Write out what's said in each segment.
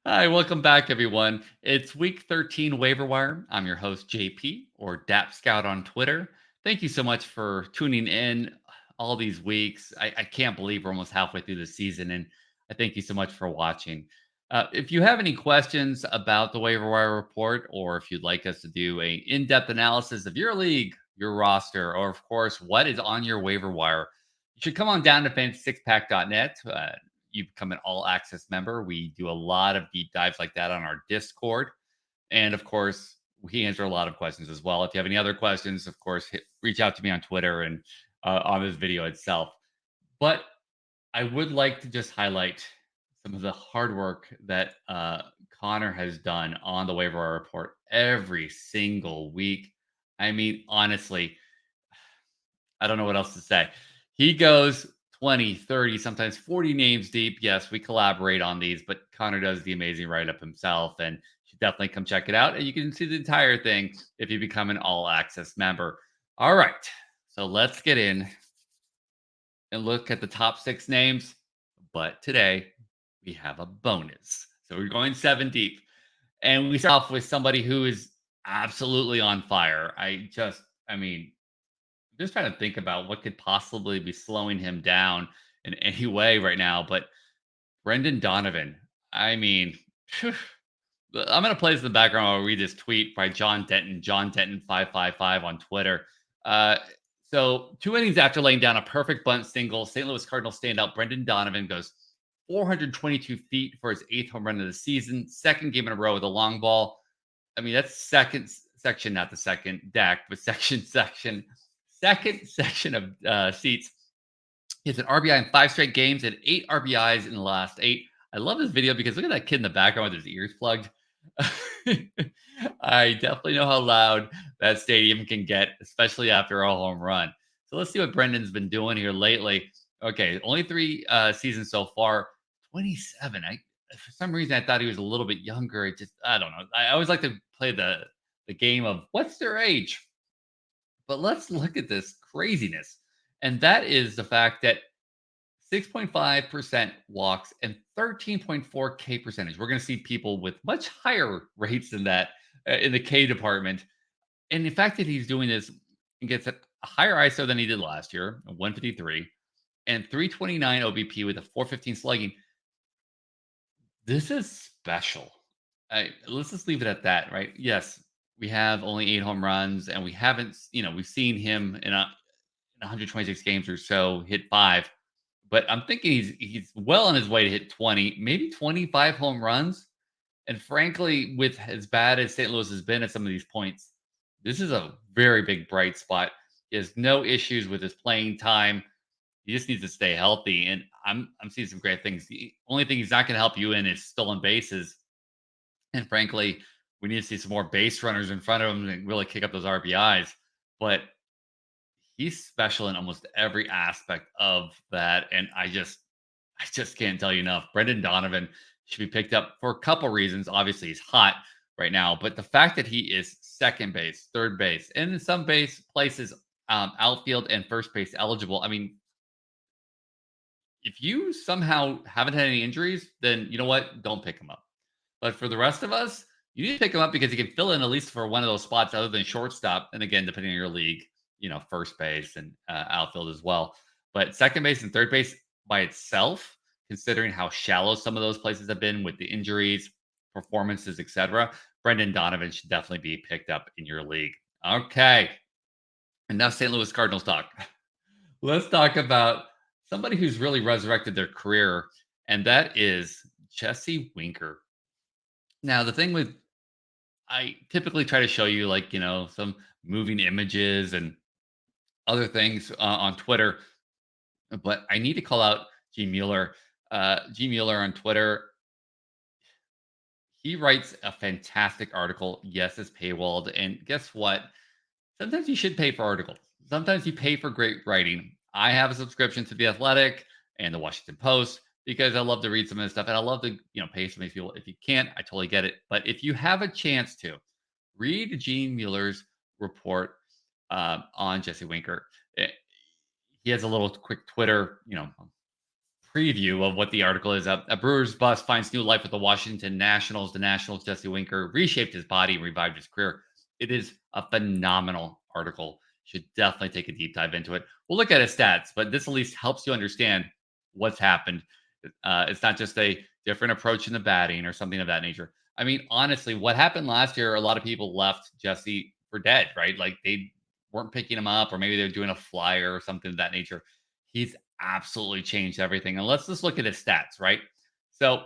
Hi, welcome back, everyone. It's week 13 Waiver Wire. I'm your host, JP, or DapScout on Twitter. Thank you so much for tuning in all these weeks. I can't believe we're almost halfway through the season, and I thank you so much for watching. If you have any questions about the Waiver Wire report, or if you'd like us to do a in-depth analysis of your league, your roster, or of course, what is on your waiver wire, you should come on down to fantasysixpack.net. You become an all access member. We do a lot of deep dives like that on our Discord. And of course, we answer a lot of questions as well. If you have any other questions, of course, reach out to me on Twitter and on this video itself. But I would like to just highlight some of the hard work that Connor has done on the waiver wire report every single week. I mean, honestly, I don't know what else to say. He goes 20, 30, sometimes 40 names deep. Yes, we collaborate on these, but Connor does the amazing write up himself, and you should definitely come check it out. And you can see the entire thing if you become an all access member. All right. So let's get in and look at the top six names. But today we have a bonus. So we're going seven deep. And we start off with somebody who is absolutely on fire. I mean, just trying to think about what could possibly be slowing him down in any way right now. But Brendon Donovan, I mean, I'm going to play this in the background. I'll read this tweet by John Denton 555 on Twitter. Uh, so 2 innings after laying down a perfect bunt single, St. Louis Cardinals standout Brendon Donovan goes 422 feet for his eighth home run of the season, second game in a row with a long ball. I mean, that's second section, not the second deck, but second section of seats. He has an RBI in 5 straight games and 8 RBIs in the last 8. I love this video because look at that kid in the background with his ears plugged. I definitely know how loud that stadium can get, especially after a home run. So let's see what Brendon's been doing here lately. Okay, only 3 seasons so far. 27. I For some reason I thought he was a little bit younger. I don't know. I always like to play the game of what's their age. But let's look at this craziness. And that is the fact that 6.5% walks and 13.4 K percentage. We're going to see people with much higher rates than that in the K department. And the fact that he's doing this and gets a higher ISO than he did last year, 153, and 329 OBP with a 415 slugging. This is special. Let's just leave it at that, right? Yes, we have only 8 home runs, and we haven't, we've seen him in 126 games or so hit five, but I'm thinking he's well on his way to hit 20, maybe 25 home runs. And frankly, with as bad as St. Louis has been at some of these points, this is a very big bright spot. He has no issues with his playing time. He just needs to stay healthy. And I'm seeing some great things. The only thing he's not going to help you in is stolen bases. And frankly, we need to see some more base runners in front of him and really kick up those RBIs. But he's special in almost every aspect of that. And I just can't tell you enough. Brendon Donovan should be picked up for a couple reasons. Obviously, he's hot right now, but the fact that he is second base, third base, and in some base places, outfield and first base eligible. I mean, if you somehow haven't had any injuries, then you know what? Don't pick him up. But for the rest of us, you need to pick him up because he can fill in at least for one of those spots other than shortstop. And again, depending on your league, first base and outfield as well. But second base and third base by itself, considering how shallow some of those places have been with the injuries, performances, etc., Brendon Donovan should definitely be picked up in your league. Okay. Enough St. Louis Cardinals talk. Let's talk about somebody who's really resurrected their career, and that is Jesse Winker. Now, the thing with I typically try to show you like, some moving images and other things on Twitter, but I need to call out G Mueller. G Mueller on Twitter, he writes a fantastic article. Yes, it's paywalled. And guess what? Sometimes you should pay for articles. Sometimes you pay for great writing. I have a subscription to The Athletic and The Washington Post because I love to read some of this stuff and I love to, pay some of these people. If you can't, I totally get it. But if you have a chance to read Gene Mueller's report on Jesse Winker, he has a little quick Twitter, preview of what the article is. A Brewers bust finds new life with the Washington Nationals. The Nationals' Jesse Winker reshaped his body and revived his career. It is a phenomenal article. Should definitely take a deep dive into it. We'll look at his stats, but this at least helps you understand what's happened. It's not just a different approach in the batting or something of that nature. I mean, honestly, what happened last year, a lot of people left Jesse for dead, right? Like they weren't picking him up, or maybe they're doing a flyer or something of that nature. He's absolutely changed everything. And let's just look at his stats, right? So,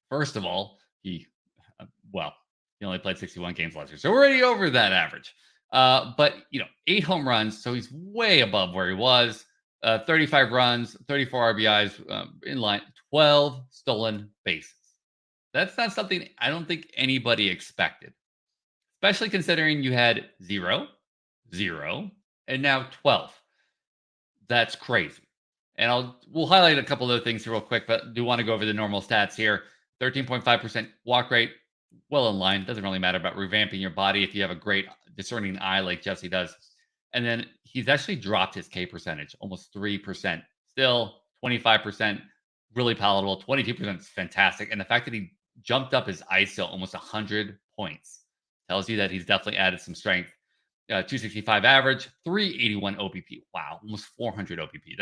first of all, uh, well, he only played 61 games last year. So, we're already over that average. But, 8 home runs. So, he's way above where he was. 35 runs, 34 RBIs in line, 12 stolen bases. That's not something I don't think anybody expected, especially considering you had zero, zero, and now 12. That's crazy. And we'll highlight a couple of things here real quick, but do want to go over the normal stats here. 13.5% walk rate, well in line. Doesn't really matter about revamping your body if you have a great discerning eye like Jesse does. And then he's actually dropped his K percentage, almost 3%. Still 25%, really palatable. 22% is fantastic. And the fact that he jumped up his ISO almost 100 points tells you that he's definitely added some strength. 265 average, 381 OBP. Wow, almost 400 OBP.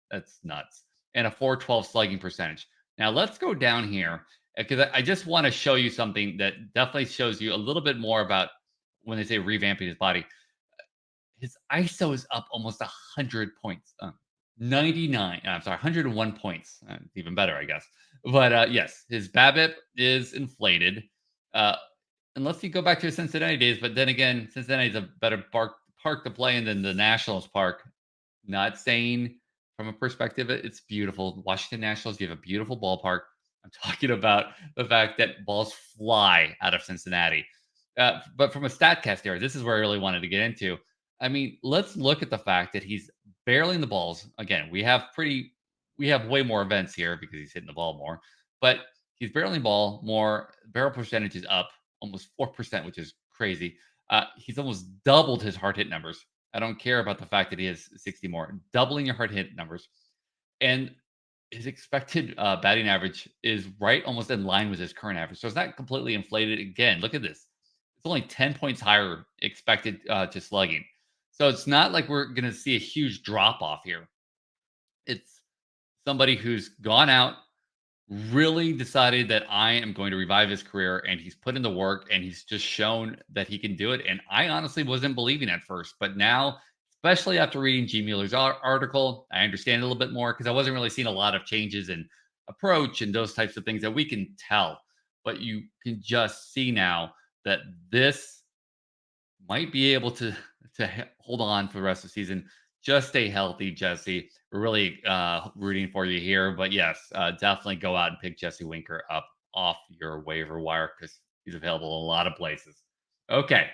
That's nuts. And a 412 slugging percentage. Now let's go down here because I just want to show you something that definitely shows you a little bit more about when they say revamping his body. His ISO is up almost 100 points. 99. I'm sorry, 101 points. Even better, I guess. But yes, his BABIP is inflated. Uh, Unless you go back to the Cincinnati days, but then again, Cincinnati's a better park to play in than the Nationals park. Not saying from a perspective, it's beautiful. Washington Nationals, you have a beautiful ballpark. I'm talking about the fact that balls fly out of Cincinnati. But from a StatCast area, this is where I really wanted to get into. I mean, let's look at the fact that he's barreling the balls. Again, we have way more events here because he's hitting the ball more, but he's barreling ball more. Barrel percentage is up almost 4%, which is crazy. He's almost doubled his hard hit numbers. I don't care about the fact that he has 60 more, doubling your hard hit numbers. And his expected batting average is right almost in line with his current average. So it's not completely inflated. Again, look at this. It's only 10 points higher expected to slugging. So it's not like we're going to see a huge drop off here. It's somebody who's gone out, really decided that I am going to revive his career, and he's put in the work and he's just shown that he can do it. And I honestly wasn't believing at first, but now, especially after reading G. Mueller's article, I understand a little bit more because I wasn't really seeing a lot of changes in approach and those types of things that we can tell. But you can just see now that this might be able to hold on for the rest of the season. Just stay healthy, Jesse. We're really rooting for you here. But yes, definitely go out and pick Jesse Winker up off your waiver wire because he's available in a lot of places. Okay.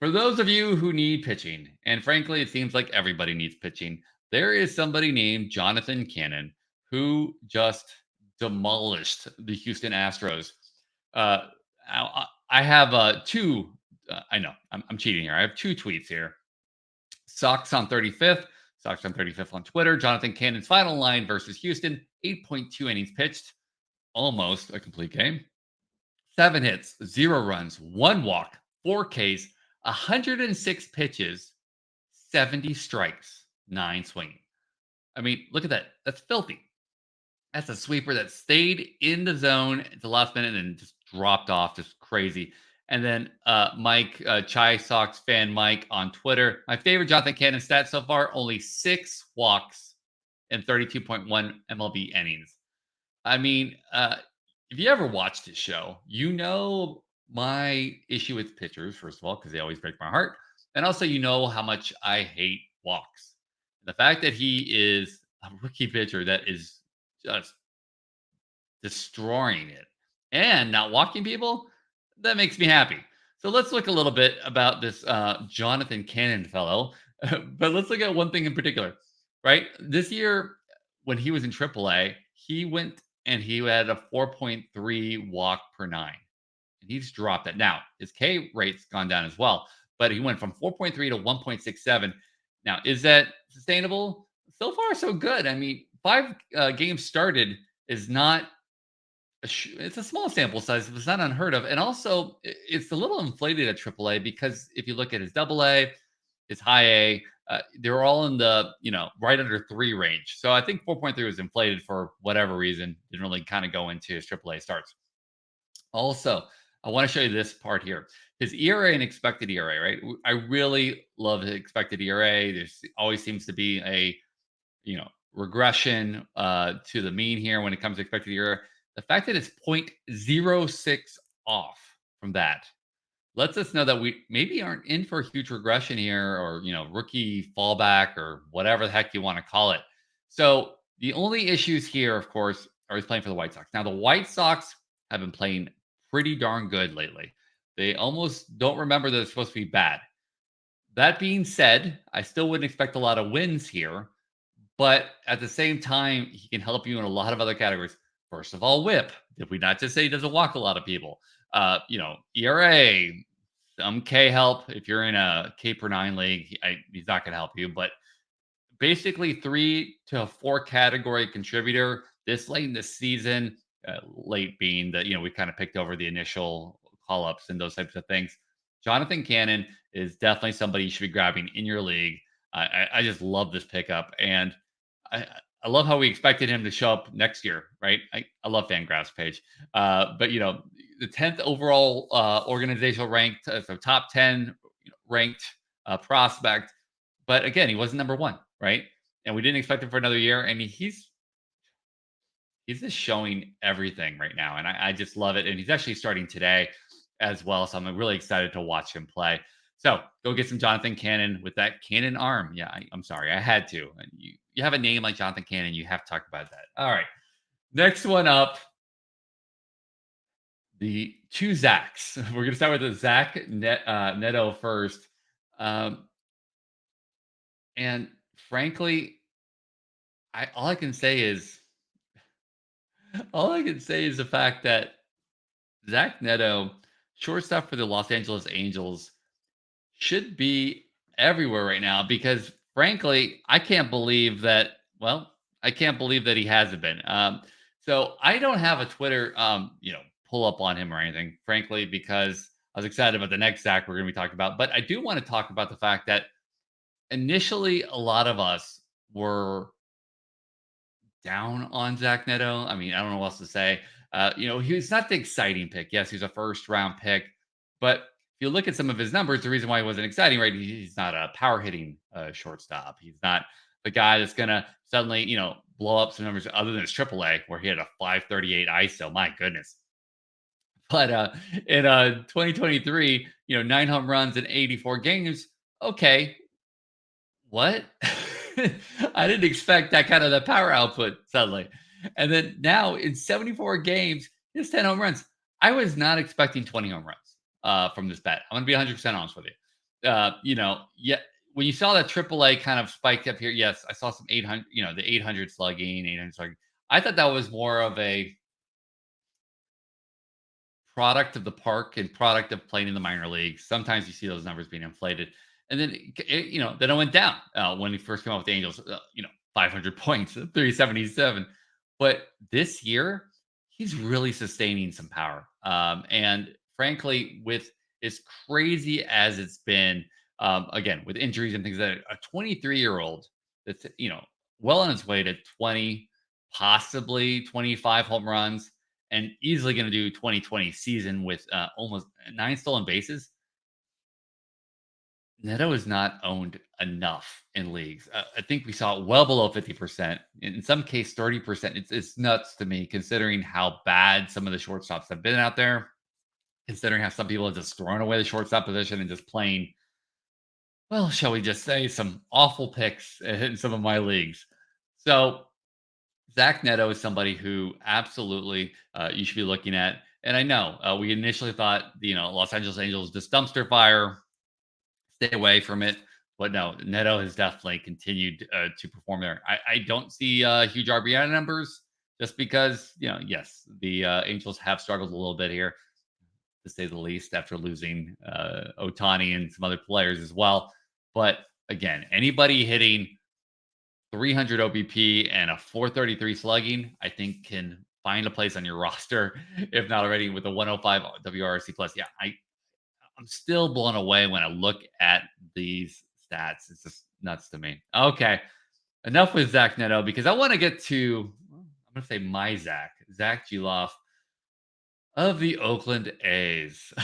For those of you who need pitching, and frankly, it seems like everybody needs pitching, there is somebody named Jonathan Cannon who just demolished the Houston Astros. I have two. I know I'm cheating here. I have two tweets here. Sox on 35th. Sox on 35th on Twitter. Jonathan Cannon's final line versus Houston. 8.2 innings pitched. Almost a complete game. 7 hits, 0 runs, 1 walk, 4 Ks, 106 pitches, 70 strikes, 9 swinging. I mean, look at that. That's filthy. That's a sweeper that stayed in the zone at the last minute and just dropped off. Just crazy. And then Mike, Chai Sox fan Mike on Twitter. My favorite Jonathan Cannon stat so far, only 6 walks and 32.1 MLB innings. I mean, if you ever watched his show, you know my issue with pitchers, first of all, because they always break my heart. And also, you know how much I hate walks. The fact that he is a rookie pitcher that is just destroying it and not walking people, that makes me happy. So let's look a little bit about this Jonathan Cannon fellow. But let's look at one thing in particular, right? This year, when he was in AAA, he went and he had a 4.3 walk per 9. And he's dropped that. Now, his K rate's gone down as well, but he went from 4.3 to 1.67. Now, is that sustainable? So far, so good. I mean, 5 games started is not it's a small sample size, but it's not unheard of. And also, it's a little inflated at AAA because if you look at his AA, his high A, they're all in the right under 3 range. So I think 4.3 was inflated for whatever reason. Didn't really kind of go into his AAA starts. Also, I want to show you this part here. His ERA and expected ERA, right? I really love his expected ERA. There's always seems to be a regression to the mean here when it comes to expected ERA. The fact that it's 0.06 off from that lets us know that we maybe aren't in for a huge regression here, or rookie fallback, or whatever the heck you want to call it. So the only issues here, of course, are he's playing for the White Sox. Now the White Sox have been playing pretty darn good lately. They almost don't remember that it's supposed to be bad. That being said, I still wouldn't expect a lot of wins here, but at the same time, he can help you in a lot of other categories. First of all, whip. Did we not just say he doesn't walk a lot of people? ERA, some K help. If you're in a K per 9 league, he's not going to help you. But basically, 3 to 4 category contributor this late in the season. Late being that we kind of picked over the initial call ups and those types of things. Jonathan Cannon is definitely somebody you should be grabbing in your league. I just love this pickup, and I, I love how we expected him to show up next year, right? I love Fangraphs page, but the 10th overall organizational ranked, so top 10 ranked prospect, but again, he wasn't number one, right? And we didn't expect him for another year, and he's just showing everything right now, and I just love it. And he's actually starting today as well, so I'm really excited to watch him play. So go get some Jonathan Cannon with that cannon arm. Yeah, I'm sorry, I had to. And you have a name like Jonathan Cannon, you have to talk about that. All right, next one up, the two Zacks. We're gonna start with the Zack Neto first, um, and frankly, I all I can say is all I can say is the fact that Zach Neto, shortstop for the Los Angeles Angels, should be everywhere right now because, frankly, I can't believe that. Well, I can't believe that he hasn't been. So I don't have a Twitter, pull up on him or anything, frankly, because I was excited about the next Zach we're going to be talking about. But I do want to talk about the fact that initially a lot of us were down on Zach Neto. I mean, I don't know what else to say. He's not the exciting pick. Yes, he's a first round pick, but if you look at some of his numbers, the reason why he wasn't exciting, right? He's not a power hitting shortstop. He's not the guy that's gonna suddenly, blow up some numbers other than his AAA, where he had a 538 ISO. My goodness. But in 2023, 9 home runs in 84 games. Okay, what? I didn't expect that kind of the power output suddenly. And then now in 74 games, it's 10 home runs. I was not expecting 20 home runs from this bet. I'm going to be 100% honest with you. Yeah, when you saw that AAA kind of spiked up here, yes, I saw some 800, the 800 slugging, 800 slugging. I thought that was more of a product of the park and product of playing in the minor leagues. Sometimes you see those numbers being inflated. And then, then it went down when he first came out with the Angels, 500 points, 377. But this year, he's really sustaining some power. And frankly, with as crazy as it's been, again, with injuries and things like that, a 23-year-old that's, well on its way to 20, possibly 25 home runs, and easily going to do 2020 season with almost 9 stolen bases. Neto is not owned enough in leagues. I think we saw it well below 50%. In some case, 30%. It's nuts to me considering how bad some of the shortstops have been out there. Considering how some people have just thrown away the shortstop position and just playing, well, shall we just say, some awful picks in some of my leagues. So Zach Neto is somebody who absolutely you should be looking at. And I know we initially thought, Los Angeles Angels, this dumpster fire, stay away from it. But no, Neto has definitely continued to perform there. I don't see huge RBI numbers just because, yes, the Angels have struggled a little bit here, to say the least, after losing Otani and some other players as well. But again, anybody hitting 300 OBP and a 433 slugging, I think can find a place on your roster, if not already with a 105 WRC plus. Yeah, I'm still blown away when I look at these stats. It's just nuts to me. Okay, enough with Zach Neto because I want to get to, well, I'm going to say my Zach Gelof of the Oakland A's.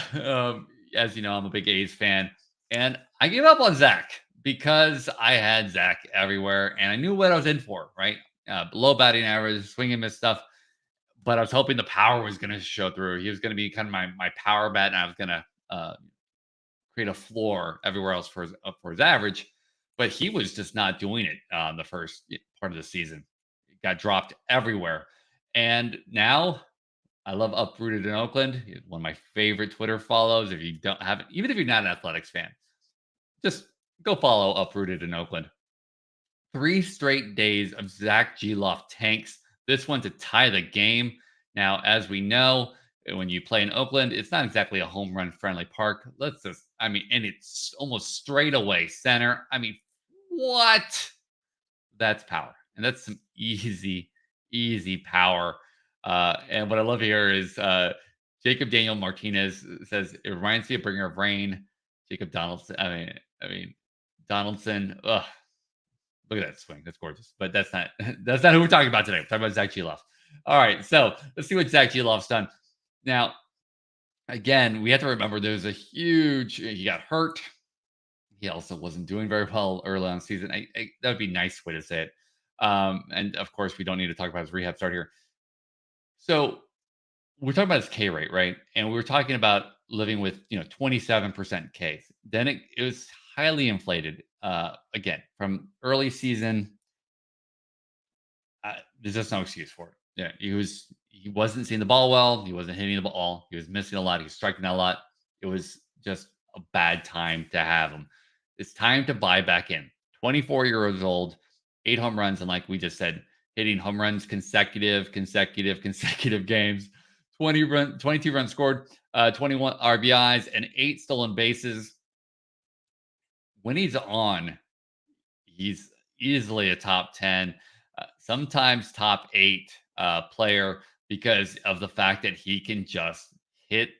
As you know, I'm a big A's fan, and I gave up on Zach because I had Zach everywhere, and I knew what I was in for. Right, low batting average, swing and miss stuff, but I was hoping the power was going to show through. He was going to be kind of my power bat, and I was going to create a floor everywhere else for his average. But he was just not doing it the first part of the season. He got dropped everywhere, and now I love Uprooted in Oakland. He's one of my favorite Twitter follows. If you don't have it, even if you're not an athletics fan, just go follow Uprooted in Oakland. 3 straight days of Zach Gelof tanks. This one to tie the game. Now, as we know, when you play in Oakland, it's not exactly a home run friendly park. And it's almost straight away center. I mean, what? That's power. And that's some easy power. And what I love here is Jacob Daniel Martinez says it reminds me of Bringer of Rain. Jacob Donaldson. I mean Donaldson. Ugh, look at that swing. That's gorgeous. But that's not that's not who we're talking about today. We're talking about Zach Gelof. All right, so let's see what Zach Gelof's done. Now, again, we have to remember there's a huge. He got hurt. He also wasn't doing very well early on the season. That would be a nice way to say it. And of course, we don't need to talk about his rehab start here. So we're talking about his K rate, right? And we were talking about living with 27% K. Then it was highly inflated. Again, from early season, there's just no excuse for it. Yeah, he wasn't seeing the ball well. He wasn't hitting the ball. He was missing a lot. He was striking out a lot. It was just a bad time to have him. It's time to buy back in. 24 years old, 8 home runs, and like we just said, hitting home runs consecutive games. 22 runs scored, 21 RBIs, and 8 stolen bases. When he's on, he's easily a top 10, sometimes top 8 player because of the fact that he can just hit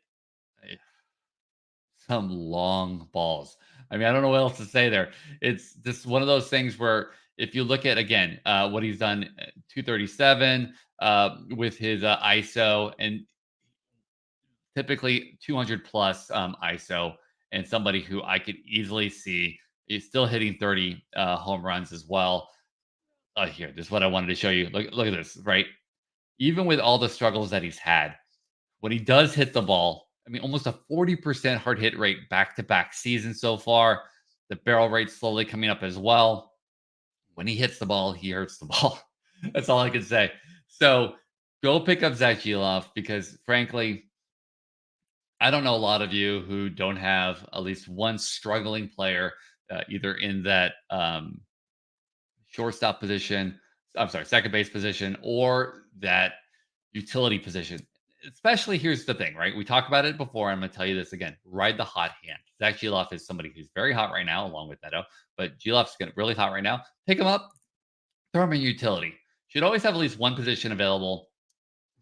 some long balls. I mean, I don't know what else to say there. It's just one of those things where if you look at again what he's done, 237 with his ISO, and typically 200 plus ISO, and somebody who I could easily see is still hitting 30 home runs as well. Here, this is what I wanted to show you. Look at this, right? Even with all the struggles that he's had, when he does hit the ball, I mean, almost a 40% hard hit rate back-to-back season so far. The barrel rate slowly coming up as well. When he hits the ball, he hurts the ball. That's all I can say. So go pick up Zach Gelof because, frankly, I don't know a lot of you who don't have at least one struggling player, either in that shortstop position, I'm sorry, second base position, or that utility position. Especially, here's the thing, right? We talked about it before. I'm going to tell you this again. Ride the hot hand. Zach Gelof is somebody who's very hot right now, along with Neto, but Gelof's getting really hot right now. Pick him up, throw him in utility. Should always have at least one position available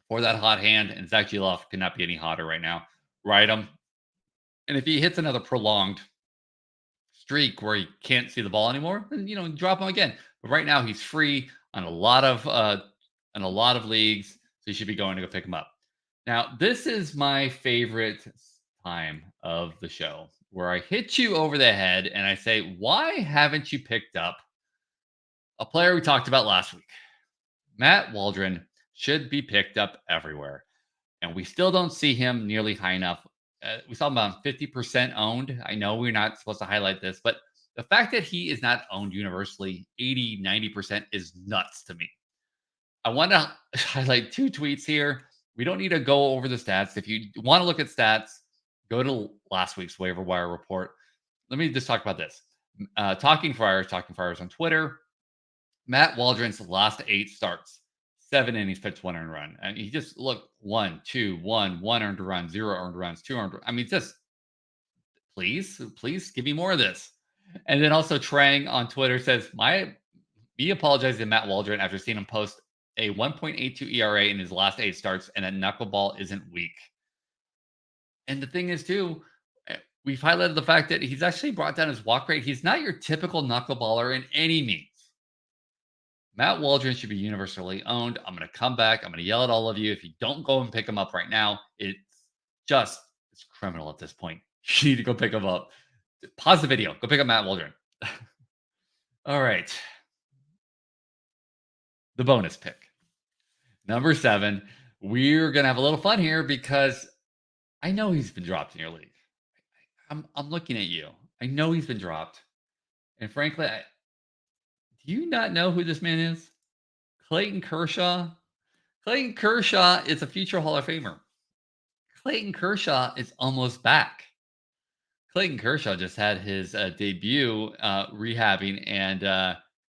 for that hot hand, and Zach Gelof cannot be any hotter right now. Ride him. And if he hits another prolonged streak where he can't see the ball anymore, then drop him again. But right now he's free on a lot of leagues, so you should be going to go pick him up. Now, this is my favorite time of the show where I hit you over the head and I say, why haven't you picked up a player we talked about last week? Matt Waldron should be picked up everywhere, and we still don't see him nearly high enough. We saw him about 50% owned. I know we're not supposed to highlight this, but the fact that he is not owned universally 80, 90% is nuts to me. I want to highlight 2 tweets here. We don't need to go over the stats. If you want to look at stats, go to last week's waiver wire report. Let me just talk about this. Talking Friars on Twitter. Matt Waldron's last 8 starts, 7 innings pitched, 1 earned run. And he just looked 1, 2, 1, 1 earned run, 0 earned runs, 2 earned. I mean, just please give me more of this. And then also Trang on Twitter says, Me apologizing to Matt Waldron after seeing him post a 1.82 ERA in his last 8 starts and that knuckleball isn't weak. And the thing is, too, we've highlighted the fact that he's actually brought down his walk rate. He's not your typical knuckleballer in any means. Matt Waldron should be universally owned. I'm going to come back. I'm going to yell at all of you. If you don't go and pick him up right now, it's criminal at this point. You need to go pick him up. Pause the video. Go pick up Matt Waldron. All right. The bonus pick. Number 7. We're going to have a little fun here because I know he's been dropped in your league. I'm looking at you. I know he's been dropped. And frankly, do you not know who this man is? Clayton Kershaw. Clayton Kershaw is a future Hall of Famer. Clayton Kershaw is almost back. Clayton Kershaw just had his debut rehabbing, and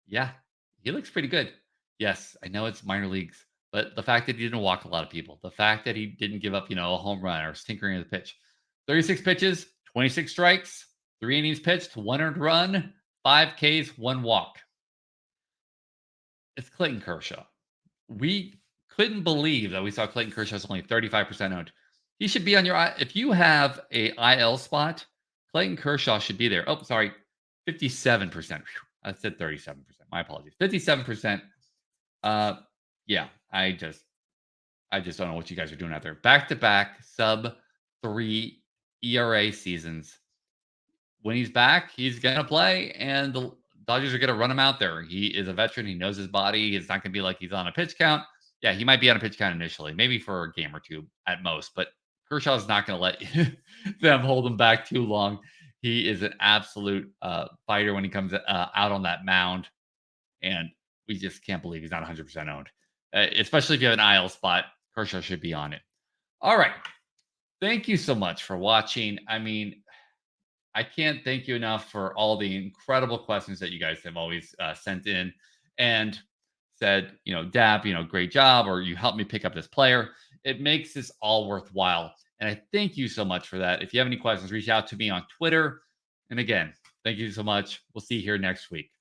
yeah, he looks pretty good. Yes, I know it's minor leagues, but the fact that he didn't walk a lot of people, the fact that he didn't give up, a home run or tinkering of the pitch, 36 pitches, 26 strikes, 3 innings pitched, 1 earned run, 5 Ks, 1 walk. It's Clayton Kershaw. We couldn't believe that we saw Clayton Kershaw is only 35% owned. He should be on your, if you have a IL spot, Clayton Kershaw should be there. Oh, sorry, 57%. I said 37%. My apologies. 57%. Yeah, I just don't know what you guys are doing out there. Back-to-back sub 3 ERA seasons. When he's back, he's gonna play, and the Dodgers are gonna run him out there. He is a veteran. He knows his body. It's not gonna be like he's on a pitch count. Yeah, he might be on a pitch count initially, maybe for a game or two at most, but Kershaw's not gonna let them hold him back too long. He is an absolute fighter when he comes out on that mound, and we just can't believe he's not 100% owned. Especially if you have an IL spot, Kershaw should be on it. All right. Thank you so much for watching. I mean, I can't thank you enough for all the incredible questions that you guys have always sent in and said, Dap, great job, or you helped me pick up this player. It makes this all worthwhile. And I thank you so much for that. If you have any questions, reach out to me on Twitter. And again, thank you so much. We'll see you here next week.